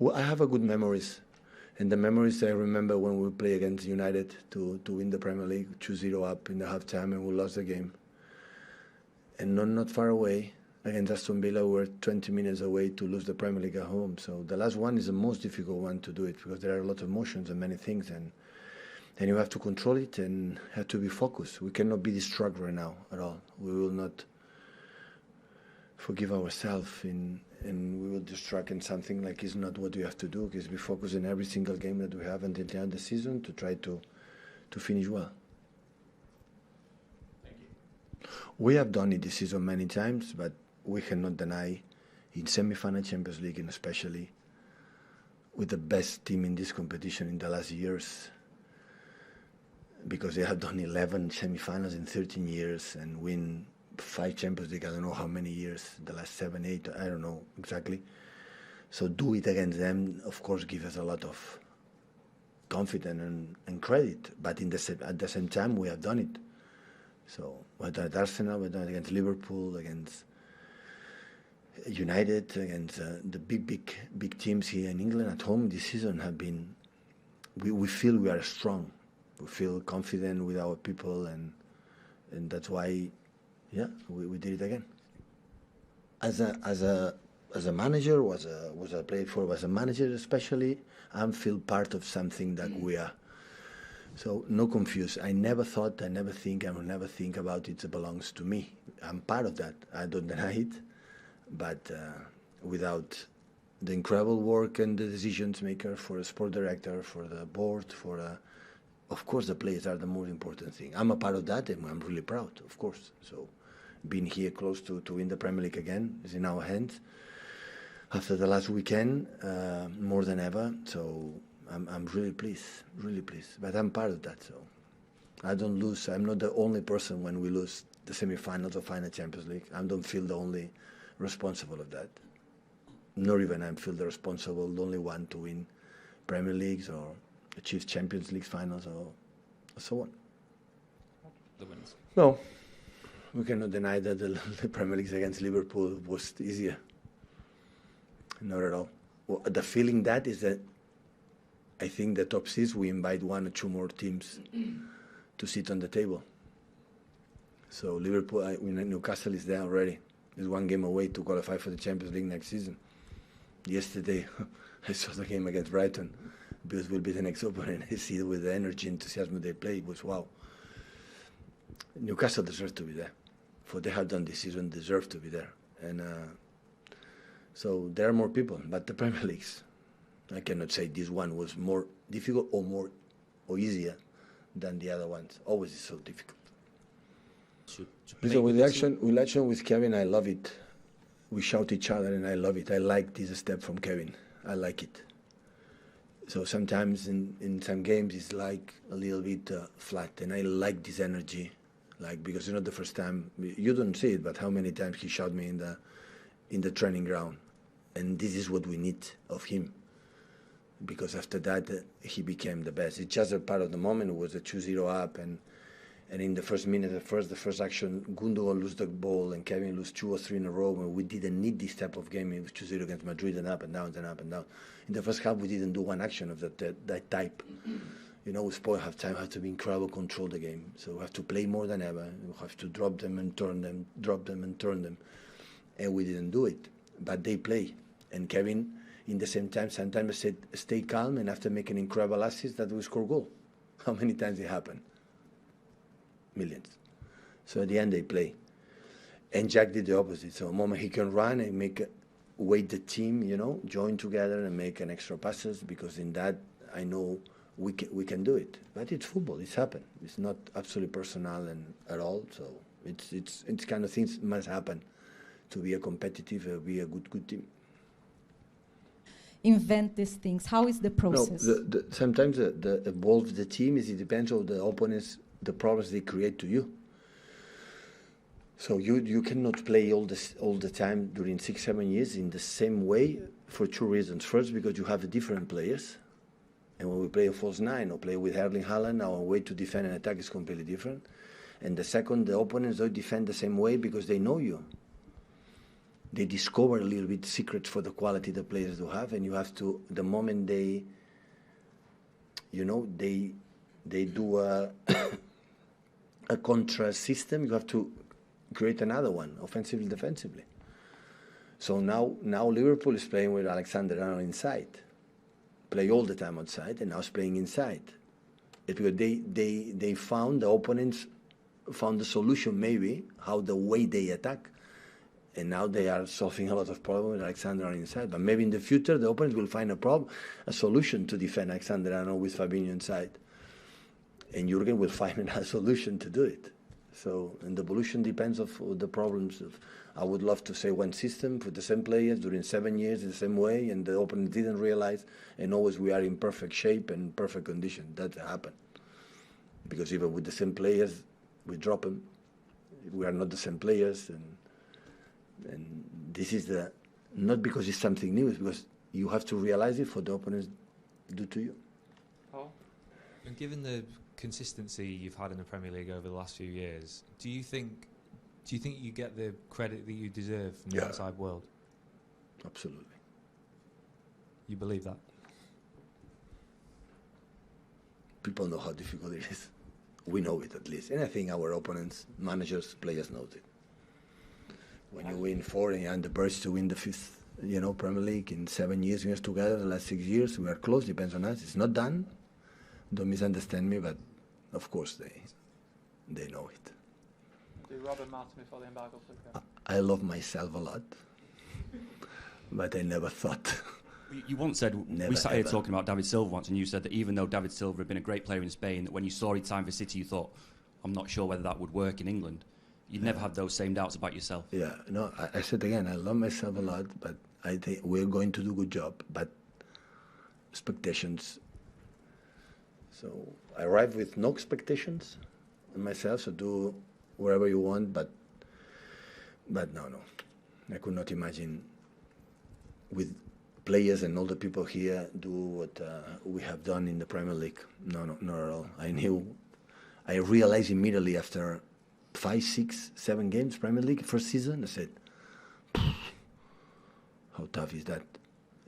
Well, I have a good memories. And the memories I remember when we play against United to win the Premier League, 2-0 up in the halftime, and we lost the game. And not far away, against Aston Villa, we were 20 minutes away to lose the Premier League at home. So the last one is the most difficult one to do it because there are a lot of emotions and many things. And you have to control it and have to be focused. We cannot be distracted right now at all. We will not forgive ourselves and we will distract in something like it's not what we have to do, because we focus in every single game that we have until the end of the season to try to finish well. Thank you. We have done it this season many times, but we cannot deny in semi-final Champions League, and especially with the best team in this competition in the last years, because they have done 11 semi-finals in 13 years and win 5 Champions League, I don't know how many years, the last 7, 8, I don't know exactly. So do it against them, of course, give us a lot of confidence and credit, but at the same time, we have done it. So we've done it at Arsenal, we've done it against Liverpool, against United, against the big teams here in England at home this season have been, we feel we are strong. We feel confident with our people, and that's why, yeah, we did it again. As a manager, was I played for as a manager especially, I feel part of something that we are. So no confuse. I never thought, I will never think about it belongs to me. I'm part of that. I don't deny it, but without the incredible work and the decisions maker for a sport director, for the board, of course, the players are the most important thing. I'm a part of that, and I'm really proud, of course. So, being here close to win the Premier League again is in our hands. After the last weekend, more than ever. So, I'm really pleased, really pleased. But I'm part of that, so I don't lose. I'm not the only person when we lose the semi-finals or final Champions League. I don't feel the only responsible of that. Nor even I feel the responsible, the only one to win Premier Leagues or achieve Champions League finals or so on. The winners. No, we cannot deny that the Premier League against Liverpool was easier. Not at all. Well, the feeling that is that I think the top 6 we invite 1 or 2 more teams to sit on the table. So Liverpool, Newcastle is there already. There's 1 game away to qualify for the Champions League next season. Yesterday, I saw the game against Brighton. Bills will be the next opponent. I see with the energy and enthusiasm they play, it was wow. Newcastle deserves to be there. For what they have done this season, deserve to be there. And so there are more people, but the Premier Leagues, I cannot say this one was more difficult or easier than the other ones. Always is so difficult. So with the action with Kevin, I love it. We shout each other, and I love it. I like this step from Kevin. I like it. So sometimes in some games it's like a little bit flat, and I like this energy, because it's not the first time. You don't see it, but how many times he shot me in the training ground, and this is what we need of him. Because after that he became the best. It's just a part of the moment. It was a 2-0 up, and in the first minute, the first action, Gundogan lose the ball and Kevin lose 2 or 3 in a row. And we didn't need this type of game. It was 2-0 against Madrid and up and down and up and down. In the first half, we didn't do one action of that type. We spoil half time, have to be incredible, control the game. So we have to play more than ever. We have to drop them and turn them, drop them and turn them. And we didn't do it. But they play. And Kevin, in the same time, sometimes said, stay calm, and after making incredible assist, that we score goal. How many times it happened? Millions. So at the end, they play. And Jack did the opposite. So the moment he can run and weight the team, join together and make an extra passes, because in that, I know we can do it. But it's football. It's happened. It's not absolutely personal and at all. So it's kind of things must happen to be a competitive, be a good team. Invent these things. How is the process? No, sometimes the evolve the team it depends on the opponents, the problems they create to you. So you cannot play all the time during 6-7 years in the same way for 2 reasons. First, because you have different players, and when we play a false 9 or play with Erling Haaland, our way to defend and attack is completely different. And the second, the opponents don't defend the same way because they know you. they discover a little bit secrets for the quality the players do have, and you have to, the moment they, they do a a contra system, you have to create another one, offensively, defensively. So now Liverpool is playing with Alexander-Arnold inside, play all the time outside, and now it's playing inside. It's because they found, the opponents found the solution maybe, how the way they attack, and now they are solving a lot of problems with Alexander-Arnold inside. But maybe in the future the opponents will find a solution to defend Alexander-Arnold with Fabinho inside, and Jurgen will find a solution to do it. So, and the evolution depends of the problems of. I would love to say one system for the same players during 7 years in the same way, and the opponent didn't realize, and always we are in perfect shape and perfect condition. That happened. Because even with the same players, we drop them. We are not the same players, and this is not because it's something new, it's because you have to realize it for the opponents do to you. Oh. And given the consistency you've had in the Premier League over the last few years, do you think you get the credit that you deserve from the outside world? Absolutely. You believe that? People know how difficult it is. We know it at least. And I think our opponents, managers, players know it. When you win 4 and you're on the verge to win the 5th, Premier League in 7 years, we are together, the last 6 years, we are close, depends on us. It's not done. Don't misunderstand me, but of course they know it. Do Robert Martin before the embargo, please? I love myself a lot, but I never thought. You once said, we sat here talking about David Silva once, and you said that even though David Silva had been a great player in Spain, that when you saw he signed for City, you thought, I'm not sure whether that would work in England. You'd never had those same doubts about yourself. Yeah, no, I said again, I love myself a lot, but I think we're going to do a good job. But expectations. So I arrived with no expectations on myself, so do wherever you want, but no. I could not imagine with players and all the people here do what we have done in the Premier League. No, not at all. I realized immediately after 5, 6, 7 games, Premier League, first season, I said, how tough is that?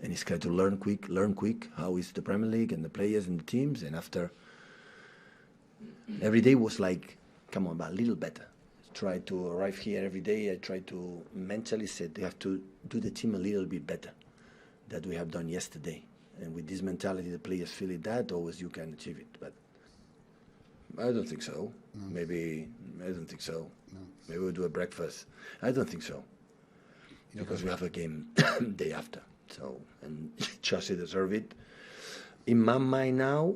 And it's got to learn quick, how is the Premier League and the players and the teams, and after, every day was like, come on, but a little better. Try to arrive here every day, I try to mentally say, you have to do the team a little bit better that we have done yesterday. And with this mentality, the players feel it that, always you can achieve it. But I don't think so. No. Maybe, I don't think so. No. Maybe we'll do a breakfast. I don't think so. Because we have a game day after. So, and Chelsea deserve it. In my mind now,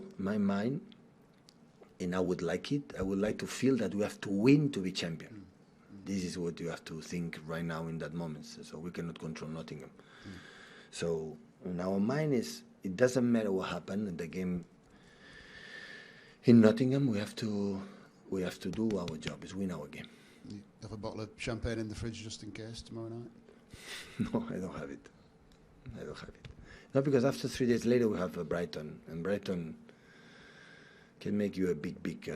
and I would like it, I would like to feel that we have to win to be champion. This is what you have to think right now in that moment. So we cannot control Nottingham. So in our mind is, it doesn't matter what happened in the game in Nottingham, we have to do our job, is win our game. You have a bottle of champagne in the fridge just in case tomorrow night? No, I don't have it. Not because after 3 days later we have Brighton, and Brighton can make you a big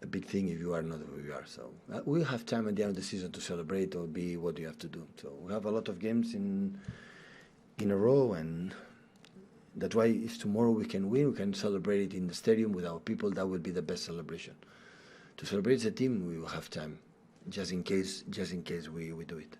a big thing if you are not who you are. So we'll have time at the end of the season to celebrate or be what you have to do. So we have a lot of games in a row, and that's why if tomorrow we can win, we can celebrate it in the stadium with our people. That will be the best celebration. To celebrate the team, we will have time, just in case we do it.